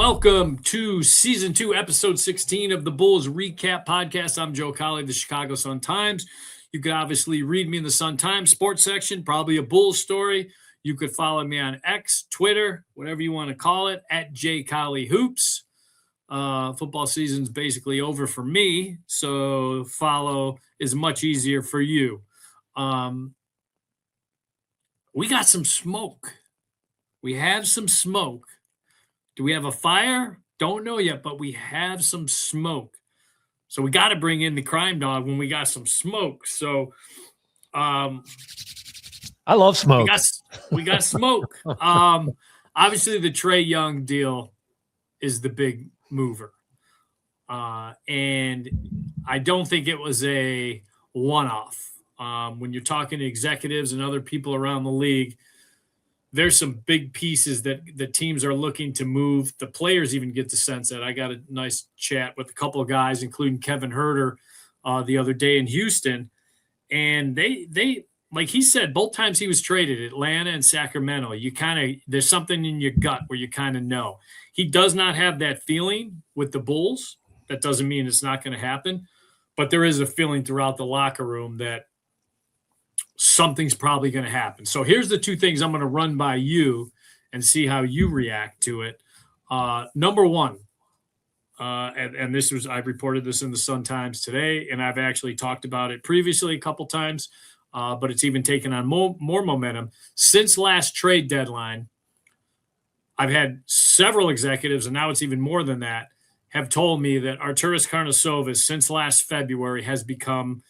Welcome to Season 2, Episode 16 of the Bulls REKAP Podcast. I'm Joe Cowley of the Chicago Sun-Times. You could obviously read me in the Sun-Times sports section, probably a Bulls story. You could follow me on X, Twitter, whatever you want to call it, at @JCowleyHoops. Football season's basically over for me, so follow is much easier for you. We got some smoke. We have some smoke. Do we have a fire? Don't know yet, but we have some smoke. So we got to bring in the crime dog when we got some smoke. So I love smoke. We got smoke. Obviously, the Trae Young deal is the big mover. And I don't think it was a one-off. When you're talking to executives and other people around the league, there's some big pieces that the teams are looking to move. The players even get the sense that. I got a nice chat with a couple of guys, including Kevin Huerter, the other day in Houston. And they like he said, both times he was traded, Atlanta and Sacramento, there's something in your gut where you kind of know. He does not have that feeling with the Bulls. That doesn't mean it's not going to happen. But there is a feeling throughout the locker room that something's probably going to happen. So here's the two things I'm going to run by you and see how you react to it. Number one, and this was, I reported this in the Sun-Times today, and I've actually talked about it previously a couple times, but it's even taken on more momentum. Since last trade deadline, I've had several executives, and now it's even more than that, have told me that Arturas Karnisovas, since last February, has become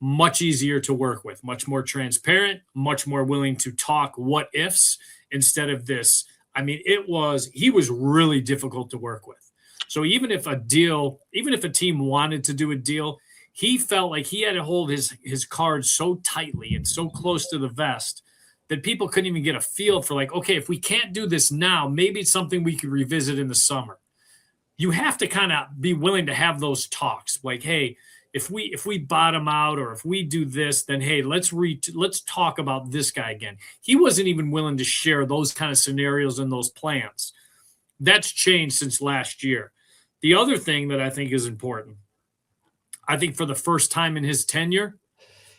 much easier to work with, much more transparent, much more willing to talk what ifs instead of this. I mean, he was really difficult to work with. So even if a team wanted to do a deal, he felt like he had to hold his cards so tightly and so close to the vest that people couldn't even get a feel for like, okay, if we can't do this now, maybe it's something we could revisit in the summer. You have to kind of be willing to have those talks like, hey, if we bottom out or if we do this, then hey, let's talk about this guy again. He wasn't even willing to share those kind of scenarios and those plans. That's changed since last year. The other thing that I think is important, I think for the first time in his tenure,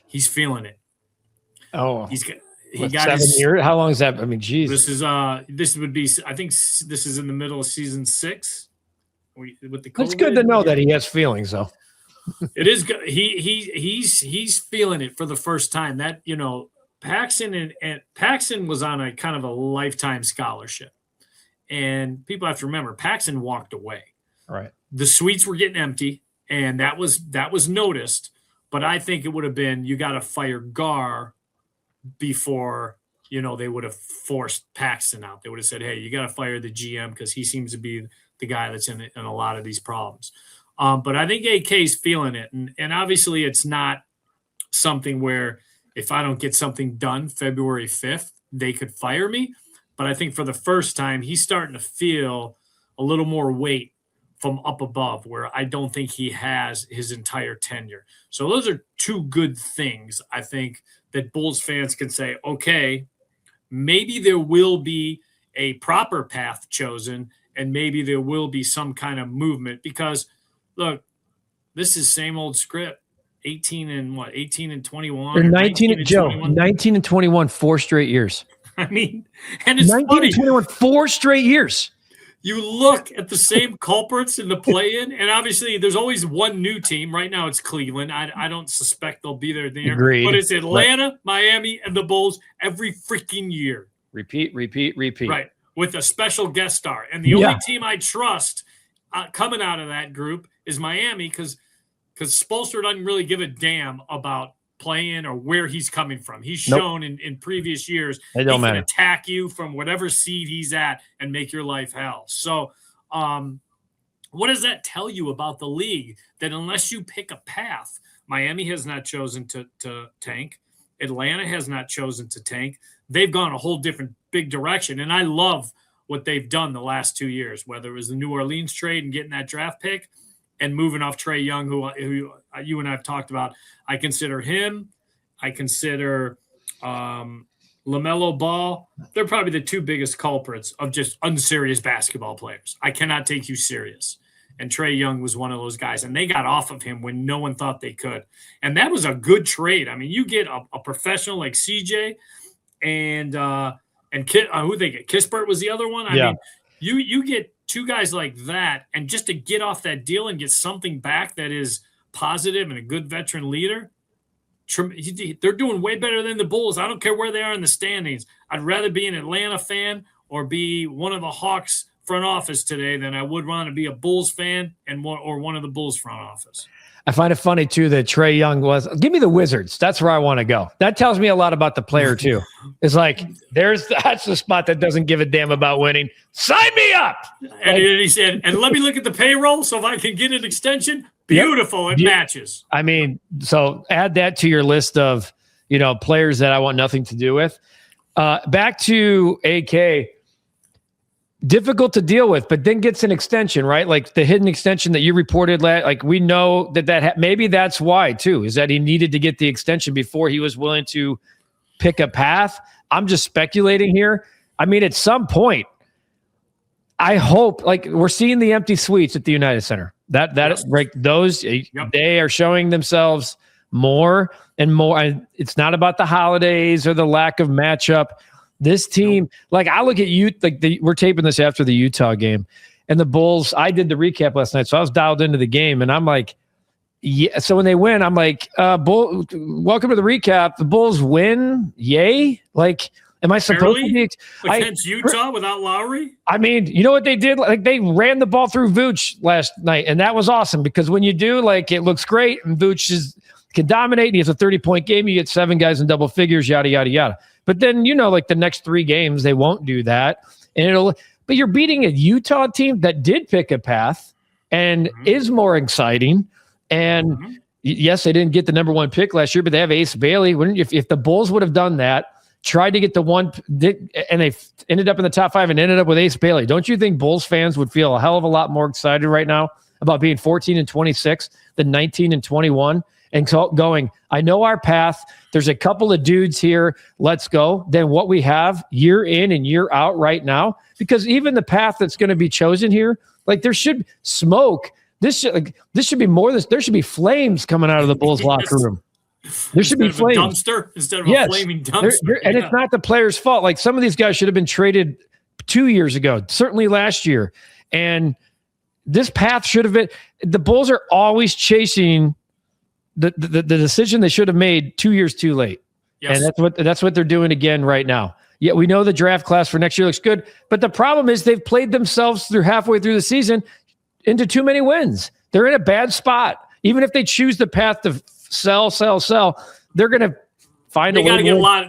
he's feeling it. Oh, he got 7 years. How long is that? I mean, geez. This would be. I think this is in the middle of season 6. With the COVID. It's good to know that he has feelings, though. It is good. He's feeling it for the first time. That Paxson and Paxson was on a kind of a lifetime scholarship, and people have to remember Paxson walked away. Right. The suites were getting empty, and that was noticed. But I think it would have been you got to fire Gar before they would have forced Paxson out. They would have said, hey, you got to fire the GM because he seems to be the guy that's in a lot of these problems. But I think AK's feeling it. And obviously it's not something where if I don't get something done February 5th, they could fire me. But I think for the first time, he's starting to feel a little more weight from up above where I don't think he has his entire tenure. So those are two good things, I think, that Bulls fans can say, okay, maybe there will be a proper path chosen and maybe there will be some kind of movement because – look, this is same old script. 18 and 21. They're 19 and 21, 4 straight years. I mean, and it's 19 funny. And 21, 4 straight years. You look at the same culprits in the play-in, and obviously there's always one new team. Right now it's Cleveland. I don't suspect they'll be there. Agreed. But it's Atlanta, Miami, and the Bulls every freaking year. Repeat. Right, with a special guest star. And the only team I trust coming out of that group is Miami because Spoelstra doesn't really give a damn about playing or where he's coming from. He's shown in previous years he can attack you from whatever seed he's at and make your life hell. So what does that tell you about the league? That unless you pick a path, Miami has not chosen to tank. Atlanta has not chosen to tank. They've gone a whole different big direction. And I love what they've done the last 2 years, whether it was the New Orleans trade and getting that draft pick and moving off Trae Young, who you and I have talked about. I consider him. I consider LaMelo Ball, they're probably the two biggest culprits of just unserious basketball players. I cannot take you serious. And Trae Young was one of those guys, and they got off of him when no one thought they could. And that was a good trade. I mean, you get a professional like CJ and who they get? Kispert was the other one. I mean, you get two guys like that, and just to get off that deal and get something back that is positive and a good veteran leader, they're doing way better than the Bulls. I don't care where they are in the standings. I'd rather be an Atlanta fan or be one of the Hawks front office today than I would want to be a Bulls fan or one of the Bulls front office. I find it funny too that Trae Young give me the Wizards. That's where I want to go. That tells me a lot about the player too. It's like that's the spot that doesn't give a damn about winning. Sign me up. And he said, and let me look at the payroll so if I can get an extension. Beautiful. It matches. I mean, so add that to your list of, players that I want nothing to do with. Back to AK. Difficult to deal with, but then gets an extension, right? Like the hidden extension that you reported. Like we know maybe that's why too, is that he needed to get the extension before he was willing to pick a path. I'm just speculating here. I mean, at some point, I hope we're seeing the empty suites at the United Center. They are showing themselves more and more. It's not about the holidays or the lack of matchup. This team, I look at you, we're taping this after the Utah game, and the Bulls. I did the recap last night, so I was dialed into the game, and I'm like, yeah. So when they win, I'm like, welcome to the recap. The Bulls win, yay! Am I supposed to be against Utah without Lowry? I mean, you know what they did? They ran the ball through Vooch last night, and that was awesome because when you do, it looks great, and Vooch can dominate, and he has a 30-point game. You get 7 guys in double figures, yada yada yada. But then, the next 3 games, they won't do that. But you're beating a Utah team that did pick a path and is more exciting. And yes, they didn't get the number 1 pick last year, but they have Ace Bailey. If the Bulls would have done that, tried to get the 1, and they ended up in the top 5 and ended up with Ace Bailey, don't you think Bulls fans would feel a hell of a lot more excited right now about being 14-26 than 19-21? And going, I know our path. There's a couple of dudes here. Let's go. Then what we have year in and year out right now, because even the path that's going to be chosen here, there should smoke. This should be more. There should be flames coming out of the Bulls locker room. There should be flames. Dumpster instead of a flaming dumpster. And it's not the players' fault. Some of these guys should have been traded 2 years ago, certainly last year. And this path should have been. The Bulls are always chasing the decision they should have made 2 years too late. Yes. And that's what they're doing again right now. Yeah, we know the draft class for next year looks good, but the problem is they've played themselves halfway through the season into too many wins. They're in a bad spot. Even if they choose the path to sell, they're going to find a way.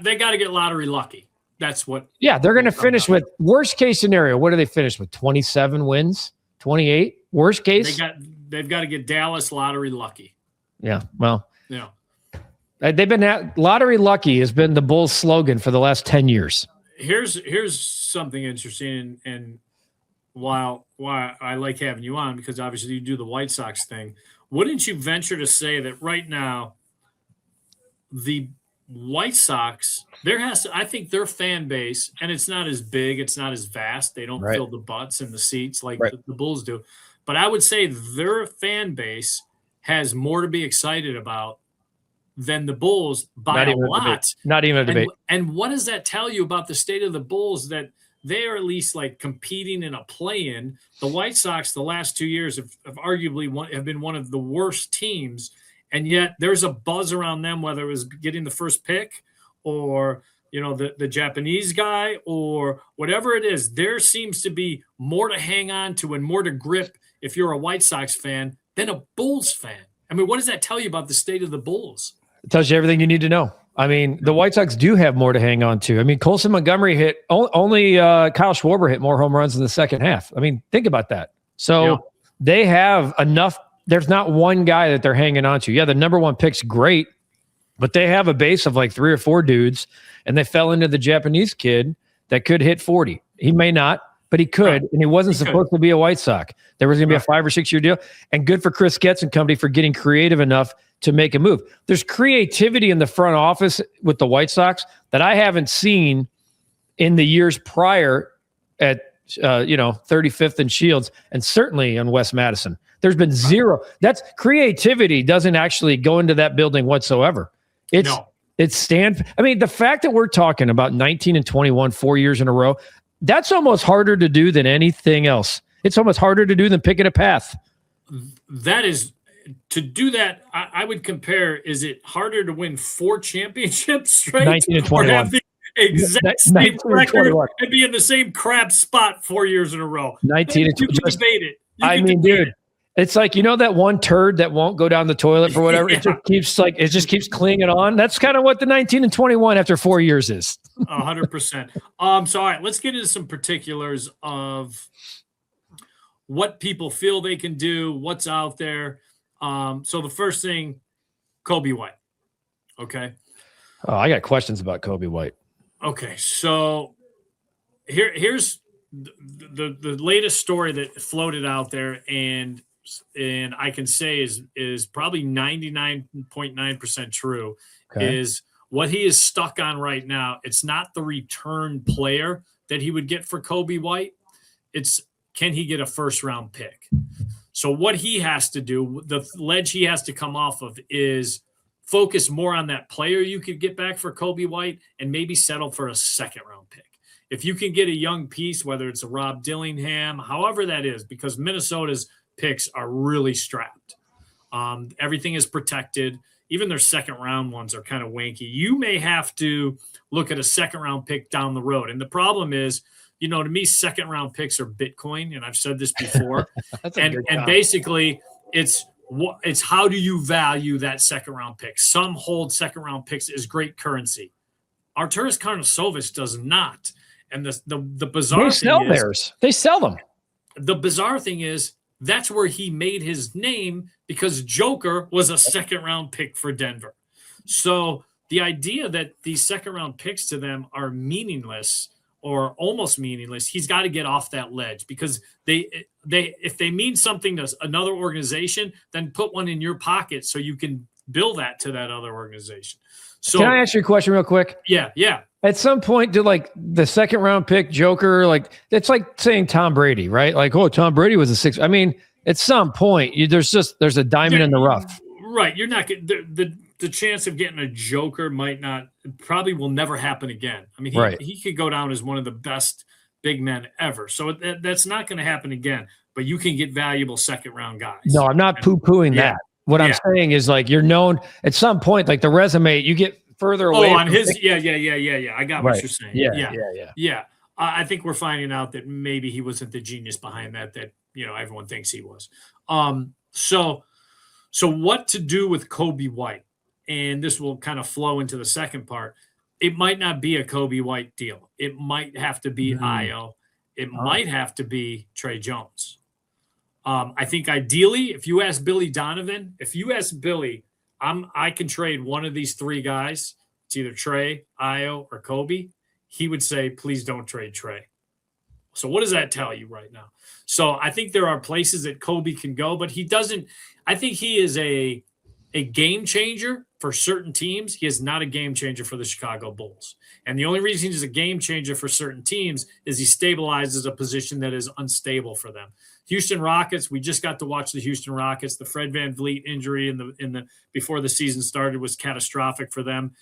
They got to get lottery lucky. That's what. Yeah, they're going to finish with worst case scenario. What do they finish with? 27 wins, 28. Worst case. They've got to get Dallas lottery lucky. Yeah, well, yeah. They've been lottery lucky has been the Bulls' slogan for the last 10 years. Here's something interesting, and why I like having you on, because obviously you do the White Sox thing. Wouldn't you venture to say that right now the White Sox, I think their fan base, and it's not as big, it's not as vast. They don't fill the butts and the seats like the Bulls do. But I would say their fan base has more to be excited about than the Bulls by a lot. Not even a debate. And what does that tell you about the state of the Bulls, that they are at least competing in a play-in? The White Sox the last 2 years have arguably have been one of the worst teams, and yet there's a buzz around them, whether it was getting the first pick or the Japanese guy or whatever it is. There seems to be more to hang on to and more to grip if you're a White Sox fan than a Bulls fan. I mean, what does that tell you about the state of the Bulls? It tells you everything you need to know. I mean, the White Sox do have more to hang on to. I mean, Colson Montgomery hit only Kyle Schwarber hit more home runs in the second half. I mean, think about that. So they have enough. There's not one guy that they're hanging on to. Yeah, the number 1 pick's great, but they have a base of 3 or 4 dudes, and they fell into the Japanese kid that could hit 40. He may not, but he could, and he wasn't supposed to be a White Sox. There was going to be a 5 or 6 year deal, and good for Chris Getz and company for getting creative enough to make a move. There's creativity in the front office with the White Sox that I haven't seen in the years prior at 35th and Shields, and certainly on West Madison. There's been zero. That's creativity doesn't actually go into that building whatsoever. It's I mean, the fact that we're talking about 19 and 21 4 years in a row, that's almost harder to do than anything else. It's almost harder to do than picking a path. That is, to do that, I would compare, is it harder to win 4 championships straight? 19 and 21. Or have the exact same record and be in the same crap spot 4 years in a row? 19 and 21. You can debate it. I mean, dude, it's like, that one turd that won't go down the toilet for whatever. It just keeps clinging on. That's kind of what the 19 and 21 after 4 years is. 100%. So all right, let's get into some particulars of what people feel they can do, what's out there. So the first thing, Coby White. Okay. Oh, I got questions about Coby White. Okay, so here's the latest story that floated out there, and I can say is probably 99.9% true. Okay. Is what he is stuck on right now. It's not the return player that he would get for Coby White. It's, can he get a first round pick? So what he has to do, the ledge he has to come off of, is focus more on that player you could get back for Coby White and maybe settle for a second round pick. If you can get a young piece, whether it's a Rob Dillingham, however that is, because Minnesota's picks are really strapped. Everything is protected. Even their second round ones are kind of wanky. You may have to look at a second round pick down the road. And the problem is, to me, second round picks are Bitcoin. And I've said this before. and basically it's how do you value that second round pick? Some hold second round picks as great currency. Arturas Karnisovas does not. And the bizarre thing is, they sell them. The bizarre thing is, that's where he made his name, because Joker was a second round pick for Denver. So the idea that these second round picks to them are meaningless or almost meaningless, he's got to get off that ledge, because if they mean something to another organization, then put one in your pocket so you can bill that to that other organization. So can I ask you a question real quick? Yeah. At some point, did the second round pick Joker, it's like saying Tom Brady, right? Like, oh, Tom Brady was a 6. I mean, at some point, there's a diamond in the rough. Right. You're not the chance of getting a Joker probably will never happen again. I mean, he could go down as one of the best big men ever. So that's not going to happen again. But you can get valuable second round guys. No, I'm not poo-pooing that. What I'm saying is, you're known at some point, the resume, you get further away. Oh, on his, yeah. I got what you're saying. Yeah. I think we're finding out that maybe he wasn't the genius behind that everyone thinks he was. So what to do with Coby White? And this will kind of flow into the second part. It might not be a Coby White deal. It might have to be Io. It might have to be Trey Jones. I think ideally, if you ask Billy Donovan, I can trade one of these 3 guys. It's either Trey, Io, or Coby. He would say, please don't trade Trey. So what does that tell you right now? So I think there are places that Coby can go, but he doesn't. I think he is a game changer for certain teams. He is not a game changer for the Chicago Bulls. And the only reason he's a game changer for certain teams is he stabilizes a position that is unstable for them. Houston Rockets, we just got to watch the Houston Rockets. The Fred VanVleet injury in the before the season started was catastrophic for them.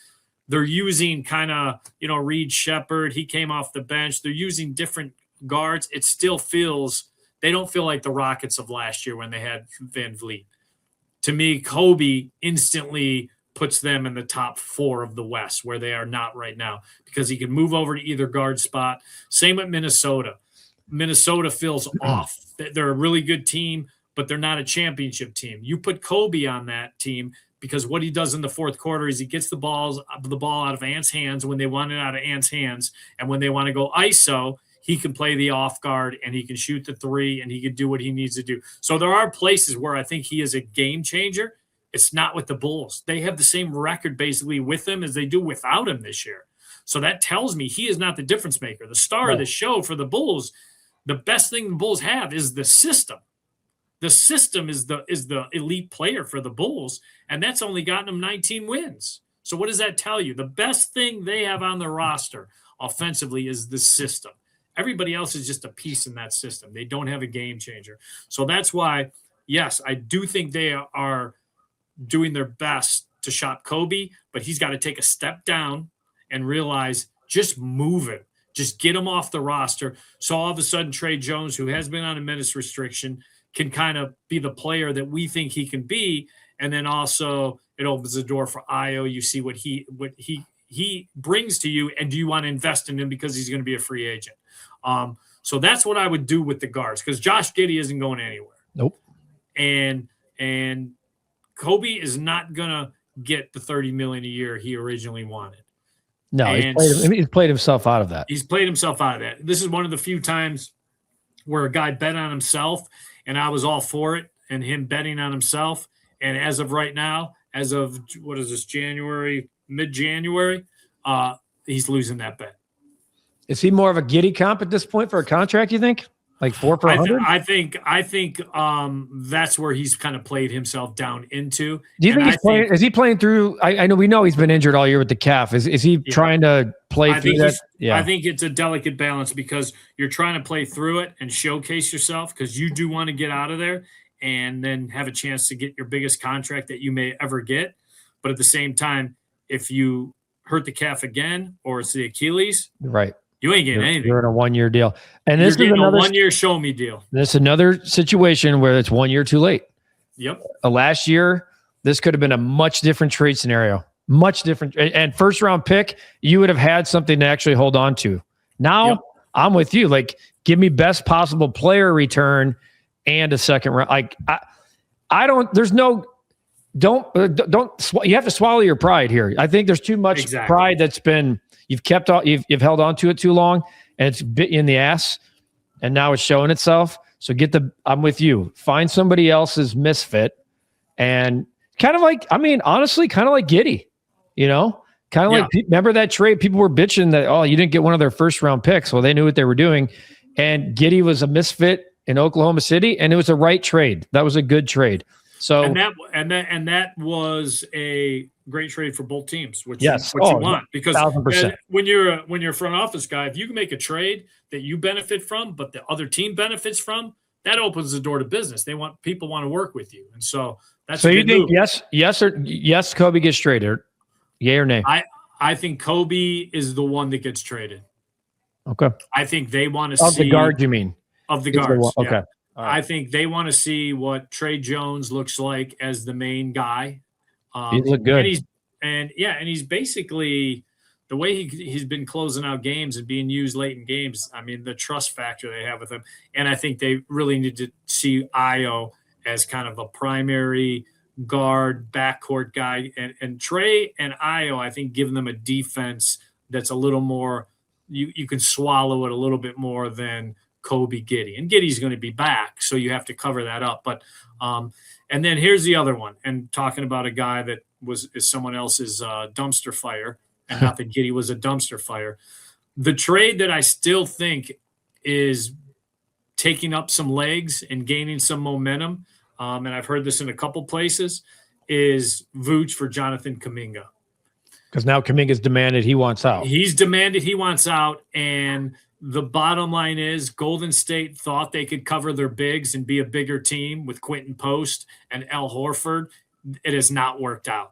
They're using kind of, Reed Shepherd. He came off the bench. They're using different guards. It still they don't feel like the Rockets of last year when they had VanVleet. To me, Coby instantly puts them in the top 4 of the West, where they are not right now, because he can move over to either guard spot. Same with Minnesota. Minnesota feels off. They're a really good team, but they're not a championship team. You put Coby on that team, because what he does in the fourth quarter is he gets the ball out of Ant's hands when they want it out of Ant's hands, and when they want to go ISO, he can play the off guard and he can shoot the 3 and he can do what he needs to do. So there are places where I think he is a game changer. It's not with the Bulls. They have the same record basically with him as they do without him this year. So that tells me he is not the difference maker. The star of the show for the Bulls, The best thing the Bulls have is the system. The system is the elite player for the Bulls, and that's only gotten them 19 wins. So what does that tell you? The best thing they have on their roster offensively is the system. Everybody else is just a piece in that system. They don't have a game changer. So that's why, yes, I do think they are doing their best to shop Coby, but he's got to take a step down and realize just move it. Just get him off the roster. So all of a sudden, Trey Jones, who has been on a minutes restriction, can kind of be the player that we think he can be. And then also it opens the door for Io. You see what he brings to you, and do you want to invest in him because he's going to be a free agent? So that's what I would do with the guards, because Josh Giddey isn't going anywhere. Nope. And Coby is not going to get the $30 million a year he originally wanted. No, he's played himself out of that. He's played himself out of that. This is one of the few times where a guy bet on himself, and I was all for it, and him betting on himself. And as of right now, as of what is this, mid-January, he's losing that bet. Is he more of a Giddey comp at this point for a contract, you think? Like 4 for 100? I think that's where he's kind of played himself down into. Do you think he's playing? Is he playing through? I know we know he's been injured all year with the calf. Is he trying to play through that? Yeah, I think it's a delicate balance, because you're trying to play through it and showcase yourself, because you do want to get out of there and then have a chance to get your biggest contract that you may ever get. But at the same time, if you hurt the calf again, or it's the Achilles, right, you ain't getting anything. You're in a 1-year deal. And this is another 1-year show me deal. This is another situation where it's 1 year too late. Yep. Last year, this could have been a much different trade scenario. Much different. And first round pick, you would have had something to actually hold on to. Now, I'm with you. Like, give me best possible player return and a second round. Like, I don't, there's no, don't, you have to swallow your pride here. I think there's too much pride that's been, you've held on to it too long, and it's bit you in the ass, and now it's showing itself. So I'm with you. Find somebody else's misfit, and kind of like, honestly, kind of like Giddey, kind of like, remember that trade? People were bitching that, you didn't get one of their first round picks. Well, they knew what they were doing. And Giddey was a misfit in Oklahoma City, and it was a right trade. That was a good trade. So, and that was a great trade for both teams, which you want, because 1,000%. when you're a front office guy, if you can make a trade that you benefit from, but the other team benefits from, that opens the door to business. People want to work with you, and so that's. So you think yes, Coby gets traded, yay or nay? I think Coby is the one that gets traded. Okay. I think they want to see of the guard. You mean of the guards? Okay. Yeah. Right. I think they want to see what Trey Jones looks like as the main guy. He looked good. And he's basically, the way he's been closing out games and being used late in games. I mean, the trust factor they have with him. And I think they really need to see Io as kind of a primary guard, backcourt guy. And Trey and Io, I think, give them a defense that's a little more, you can swallow it a little bit more than Coby, Giddey. And Giddey's going to be back, so you have to cover that up. But and then here's the other one, and talking about a guy that is someone else's dumpster fire, and not that Giddey was a dumpster fire. The trade that I still think is taking up some legs and gaining some momentum, and I've heard this in a couple places, is Vooch for Jonathan Kuminga. Because now Kuminga's demanded he wants out. He's demanded he wants out, and the bottom line is Golden State thought they could cover their bigs and be a bigger team with Quentin Post and Al Horford. It has not worked out.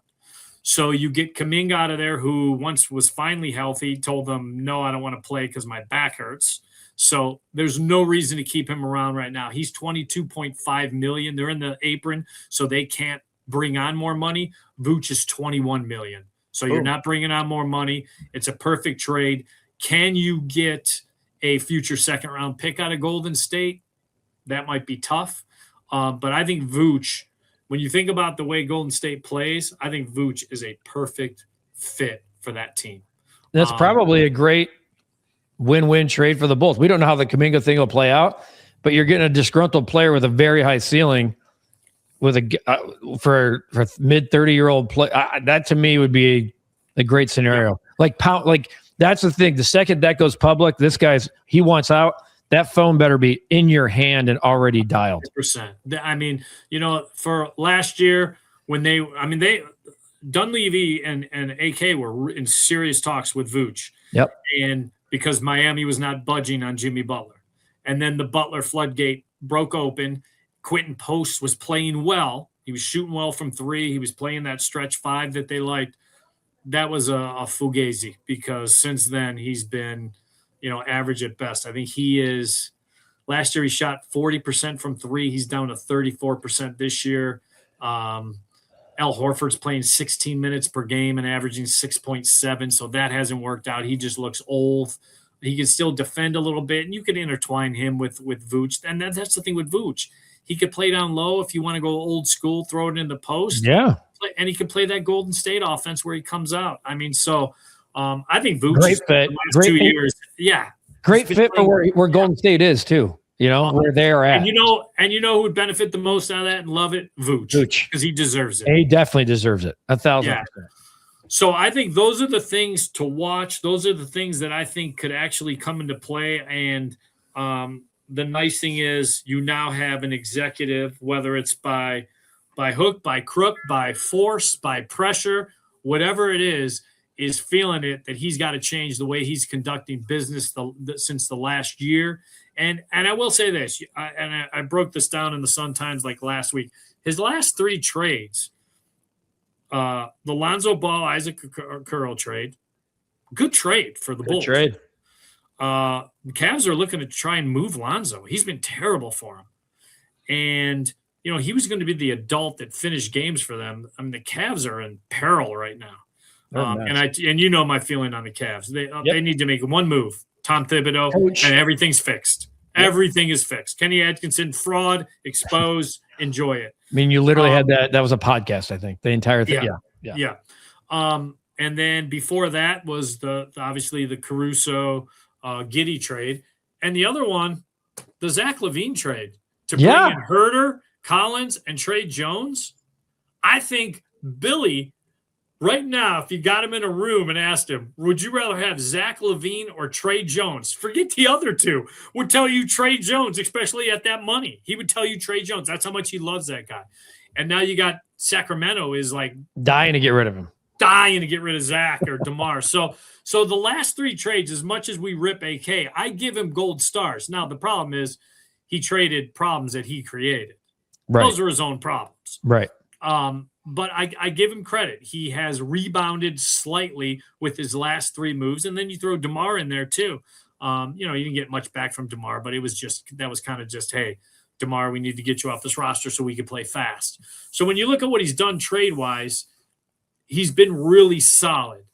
So you get Kuminga out of there, who once was finally healthy, told them, no, I don't want to play because my back hurts. So there's no reason to keep him around right now. He's $22.5 million. They're in the apron, so they can't bring on more money. Vooch is $21 million. So you're not bringing on more money. It's a perfect trade. Can you get a future second-round pick out of Golden State? That might be tough. But I think Vooch, when you think about the way Golden State plays, I think Vooch is a perfect fit for that team. That's probably a great win-win trade for the Bulls. We don't know how the Kuminga thing will play out, but you're getting a disgruntled player with a very high ceiling with for mid-30-year-old play. That to me would be a great scenario. Like that's the thing. The second that goes public, he wants out. that phone better be in your hand and already dialed. 100%. I mean, for last year when Dunleavy and AK were in serious talks with Vooch. Yep. And because Miami was not budging on Jimmy Butler. And then the Butler floodgate broke open. Quentin Post was playing well. He was shooting well from three. He was playing that stretch five that they liked. That was a fugazi because since then he's been, average at best. I think last year he shot 40% from three. He's down to 34% this year. Al Horford's playing 16 minutes per game and averaging 6.7. So that hasn't worked out. He just looks old. He can still defend a little bit, and you can intertwine him with Vooch. And that's the thing with Vooch. He could play down low if you want to go old school, throw it in the post. Yeah. And he can play that Golden State offense where he comes out. I mean, so I think Vooch great fit. The last 2 years. Yeah. Great fit for where Golden State is too. Where they're at. And who would benefit the most out of that and love it? Vooch. Because he deserves it. He definitely deserves it. 1,000%. So I think those are the things to watch. Those are the things that I think could actually come into play. And the nice thing is you now have an executive, whether it's by hook, by crook, by force, by pressure, whatever it is feeling it that he's got to change the way he's conducting business since the last year. And I will say this, I broke this down in the Sun-Times like last week. His last three trades, the Lonzo Ball, Isaac Curl trade, good trade for the Bulls. Trade. The Cavs are looking to try and move Lonzo. He's been terrible for him. And, he was going to be the adult that finished games for them. I mean, the Cavs are in peril right now. And my feeling on the Cavs. They need to make one move. Tom Thibodeau, Coach. And everything's fixed. Yep. Everything is fixed. Kenny Atkinson, fraud, exposed, enjoy it. I mean, you literally had that was a podcast, I think. The entire thing. Yeah. And then before that was obviously the Caruso Giddey trade. And the other one, the Zach LaVine trade to bring in Herter, Collins, and Trey Jones. I think Billy, right now, if you got him in a room and asked him, would you rather have Zach LaVine or Trey Jones? Forget the other two. Would tell you Trey Jones, especially at that money. He would tell you Trey Jones. That's how much he loves that guy. And now you got Sacramento is like dying to get rid of him. Dying to get rid of Zach or DeMar. So the last three trades, as much as we rip AK, I give him gold stars. Now, the problem is he traded problems that he created. Right. Those are his own problems. Right. But I give him credit. He has rebounded slightly with his last three moves. And then you throw DeMar in there too. You didn't get much back from DeMar, but that was kind of just, hey, DeMar, we need to get you off this roster so we can play fast. So when you look at what he's done trade-wise, he's been really solid.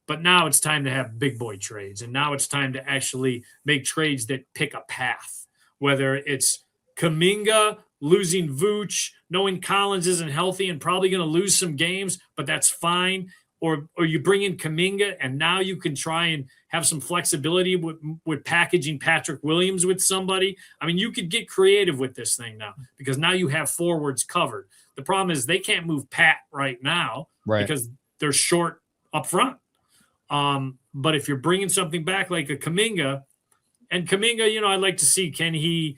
But now it's time to have big boy trades. And now it's time to actually make trades that pick a path, whether it's Kuminga losing Vooch, knowing Collins isn't healthy and probably going to lose some games, but that's fine. Or you bring in Kuminga, and now you can try and have some flexibility with packaging Patrick Williams with somebody. I mean, you could get creative with this thing now because now you have forwards covered. The problem is they can't move Pat right now because they're short up front. But if you're bringing something back like a Kuminga, and Kuminga, I'd like to see, can he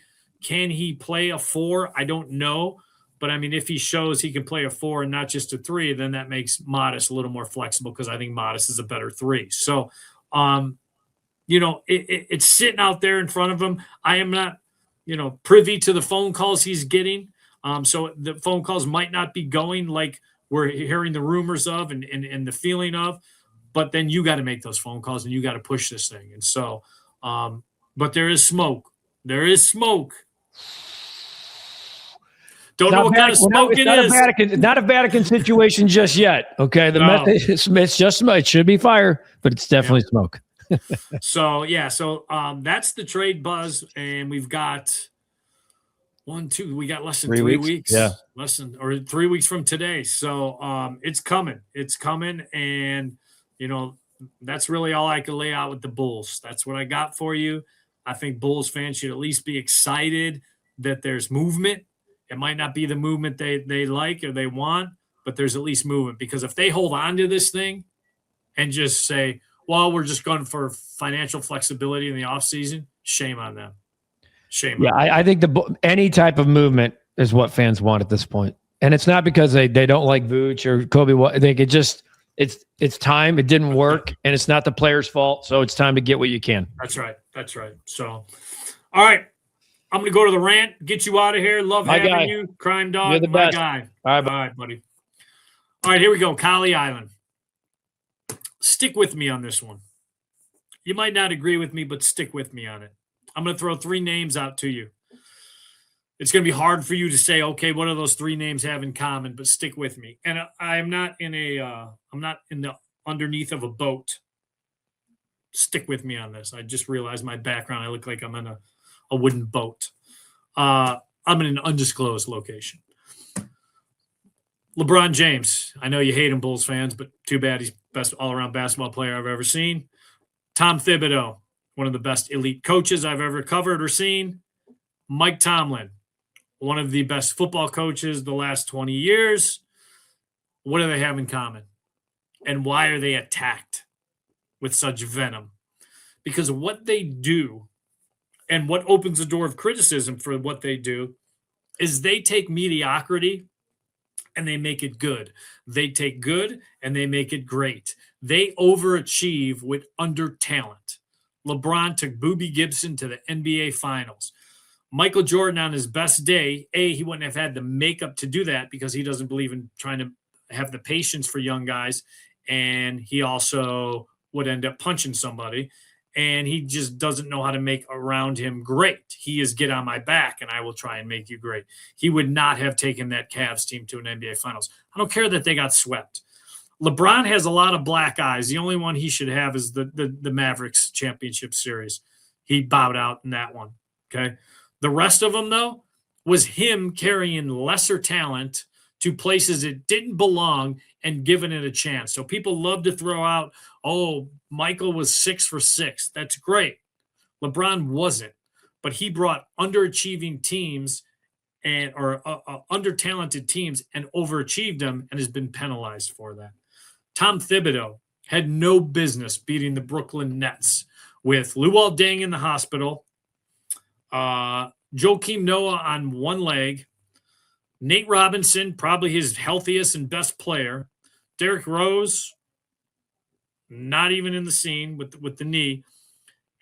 play a 4? I don't know. But, I mean, if he shows he can play a 4 and not just a 3, then that makes Modest a little more flexible because I think Modest is a better 3. So, it's sitting out there in front of him. I am not, privy to the phone calls he's getting. So the phone calls might not be going like we're hearing the rumors of and the feeling of. But then you got to make those phone calls and you got to push this thing. And so, but there is smoke. There is smoke. Don't know what kind of smoke it is. Not a Vatican situation just yet. Okay. The method, it's just smoke. It should be fire, but it's definitely smoke. So that's the trade buzz. And we've got we got less than 3 weeks. Yeah. 3 weeks from today. So it's coming. It's coming. And, that's really all I can lay out with the Bulls. That's what I got for you. I think Bulls fans should at least be excited that there's movement. It might not be the movement they like or they want, but there's at least movement. Because if they hold on to this thing and just say, well, we're just going for financial flexibility in the offseason, shame on them. Shame. Yeah, I think any type of movement is what fans want at this point. And it's not because they don't like Vooch or Coby. I think it's time. It didn't work, and it's not the player's fault. So it's time to get what you can. That's right. So, all right. I'm going to go to the rant, get you out of here. Love having you. Crime Dog, You're the best. guy. All right, buddy. All right, here we go. Cowley Island. Stick with me on this one. You might not agree with me, but stick with me on it. I'm going to throw 3 names out to you. It's going to be hard for you to say, okay, what do those 3 names have in common? But stick with me. And I'm not in the underneath of a boat. Stick with me on this. I just realized my background. I look like I'm in a wooden boat. I'm in an undisclosed location. LeBron James. I know you hate him, Bulls fans, but too bad. He's best all-around basketball player I've ever seen. Tom Thibodeau, one of the best elite coaches I've ever covered or seen. Mike Tomlin, one of the best football coaches the last 20 years. What do they have in common? And why are they attacked with such venom? Because what they do and what opens the door of criticism for what they do is they take mediocrity and they make it good. They take good and they make it great. They overachieve with under talent. LeBron took Boobie Gibson to the NBA Finals. Michael Jordan on his best day, he wouldn't have had the makeup to do that because he doesn't believe in trying to have the patience for young guys. And he also would end up punching somebody. And he just doesn't know how to make around him great. He is get on my back and I will try and make you great. He would not have taken that Cavs team to an NBA Finals. I don't care that they got swept. LeBron has a lot of black eyes. The only one he should have is the Mavericks championship series. He bowed out in that one. Okay. The rest of them, though, was him carrying lesser talent to places it didn't belong and giving it a chance. So people love to throw out, oh, Michael was 6 for 6. That's great. LeBron wasn't, but he brought underachieving teams or under-talented teams and overachieved them and has been penalized for that. Tom Thibodeau had no business beating the Brooklyn Nets with Luol Deng in the hospital, Joakim Noah on one leg, Nate Robinson, probably his healthiest and best player, Derrick Rose, not even in the scene with the knee,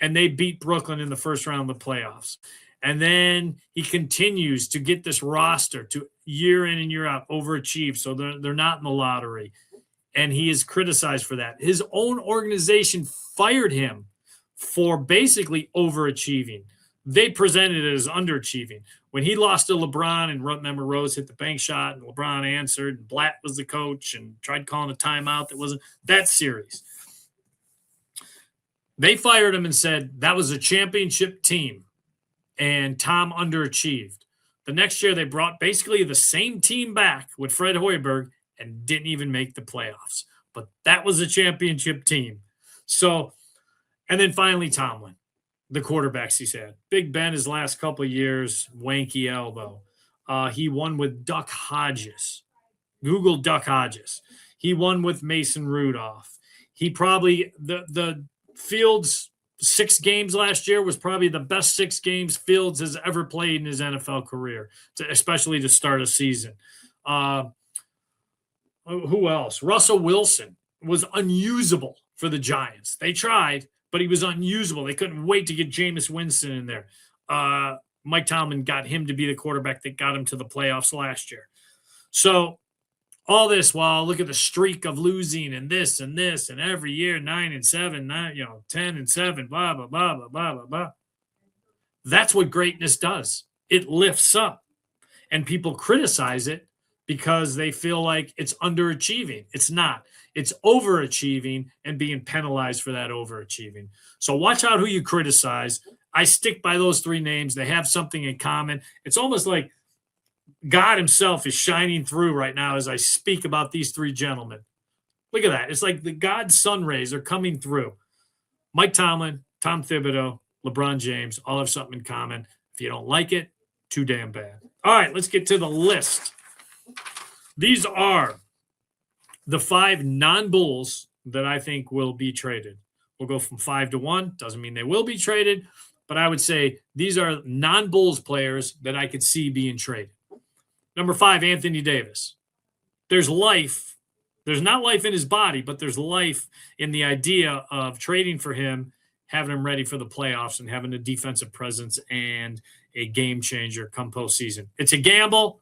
and they beat Brooklyn in the first round of the playoffs. And then he continues to get this roster to year in and year out overachieve, so they're not in the lottery. And he is criticized for that. His own organization fired him for basically overachieving. They presented it as underachieving. When he lost to LeBron and remember Rose hit the bank shot and LeBron answered and Blatt was the coach and tried calling a timeout that wasn't that series. They fired him and said that was a championship team and Tom underachieved. The next year they brought basically the same team back with Fred Hoiberg and didn't even make the playoffs. But that was a championship team. So, and then finally Tomlin. The quarterbacks he's had. Big Ben his last couple of years, wanky elbow. He won with Duck Hodges. Google Duck Hodges. He won with Mason Rudolph. He probably, the Fields 6 games last year was probably the best 6 games Fields has ever played in his NFL career, especially to start a season. Who else? Russell Wilson was unusable for the Giants. They tried, but he was unusable. They couldn't wait to get Jameis Winston in there. Mike Tomlin got him to be the quarterback that got him to the playoffs last year. So all this while look at the streak of losing and this and every year 9-7, 10-7, blah, blah, blah, blah, blah, blah, blah. That's what greatness does. It lifts up. And people criticize it because they feel like it's underachieving. It's not. It's overachieving and being penalized for that overachieving. So watch out who you criticize. I stick by those 3 names. They have something in common. It's almost like God himself is shining through right now as I speak about these 3 gentlemen. Look at that. It's like the God's sun rays are coming through. Mike Tomlin, Tom Thibodeau, LeBron James, all have something in common. If you don't like it, too damn bad. All right, let's get to the list. These are the 5 non-Bulls that I think will be traded. We'll go from 5 to 1. Doesn't mean they will be traded, but I would say these are non-Bulls players that I could see being traded. Number 5, Anthony Davis. There's life. There's not life in his body, but there's life in the idea of trading for him, having him ready for the playoffs, and having a defensive presence and a game changer come postseason. It's a gamble.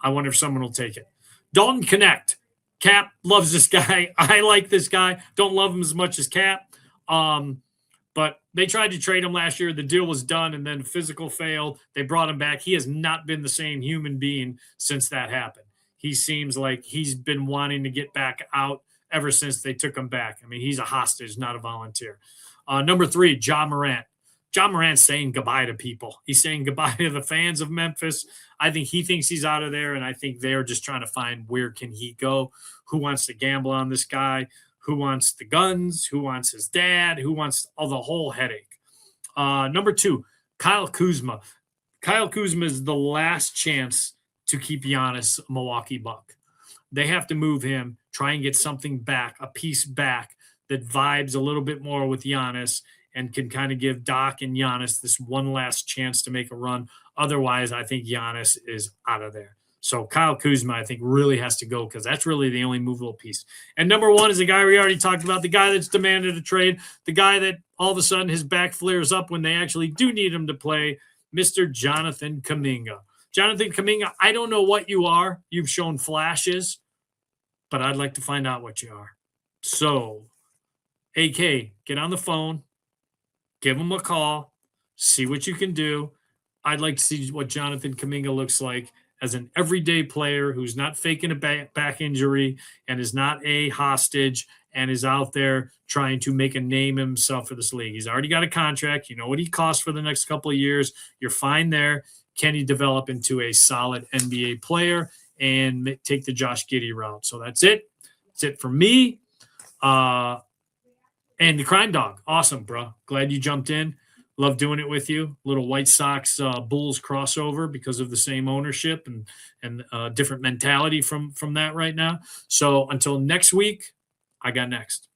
I wonder if someone will take it. Dalton Connect. Cap loves this guy. I like this guy. Don't love him as much as Cap. But they tried to trade him last year. The deal was done, and then physical failed. They brought him back. He has not been the same human being since that happened. He seems like he's been wanting to get back out ever since they took him back. I mean, he's a hostage, not a volunteer. Number 3, Ja Morant. Ja Morant's saying goodbye to people. He's saying goodbye to the fans of Memphis. I think he thinks he's out of there, and I think they're just trying to find where can he go. Who wants to gamble on this guy? Who wants the guns? Who wants his dad? Who wants the whole headache? Number 2, Kyle Kuzma. Kyle Kuzma is the last chance to keep Giannis a Milwaukee Buck. They have to move him, try and get something back, a piece back that vibes a little bit more with Giannis and can kind of give Doc and Giannis this one last chance to make a run. Otherwise, I think Giannis is out of there. So Kyle Kuzma, I think, really has to go because that's really the only movable piece. And number 1 is a guy we already talked about, the guy that's demanded a trade, the guy that all of a sudden his back flares up when they actually do need him to play, Mr. Jonathan Kuminga. Jonathan Kuminga, I don't know what you are. You've shown flashes, but I'd like to find out what you are. So, AK, get on the phone, give him a call, see what you can do. I'd like to see what Jonathan Kuminga looks like as an everyday player who's not faking a back injury and is not a hostage and is out there trying to make a name himself for this league. He's already got a contract. You know what he costs for the next couple of years. You're fine there. Can he develop into a solid NBA player and take the Josh Giddey route? So that's it. That's it for me. And the Crime Dog. Awesome, bro. Glad you jumped in. Love doing it with you. Little White Sox Bulls crossover because of the same ownership and different mentality from that right now. So until next week, I got next.